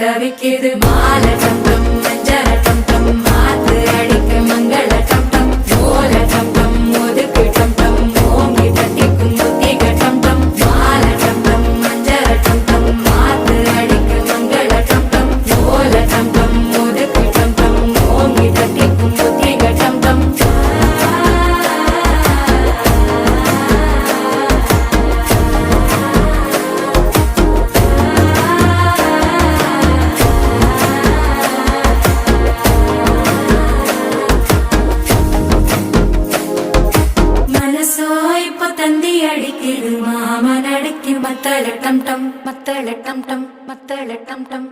தவிக்குது மால டம் டம் மஞ்சள டம் டம் மாத்து அடிக்க மங்கள டம் டம் ஓல டம் டம் ஒதுக்கு டம் டம் ஓங்கி தட்டிக்கும் முத்திக டம் டம் மால டம் டம் மஞ்சள டம் டம் மாத்து அடிக்க மங்கள டம் டம் ஓல டம் டம் ஒதுக்கு டம் டம் ஓங்கி தட்டிக்கும் முத்திக டம் டம் இப்போ தந்தி அடிக்குது மாமன் அடிக்கு மத்தள டம் டம் மத்தள டம் டம் மத்தள டம் டம்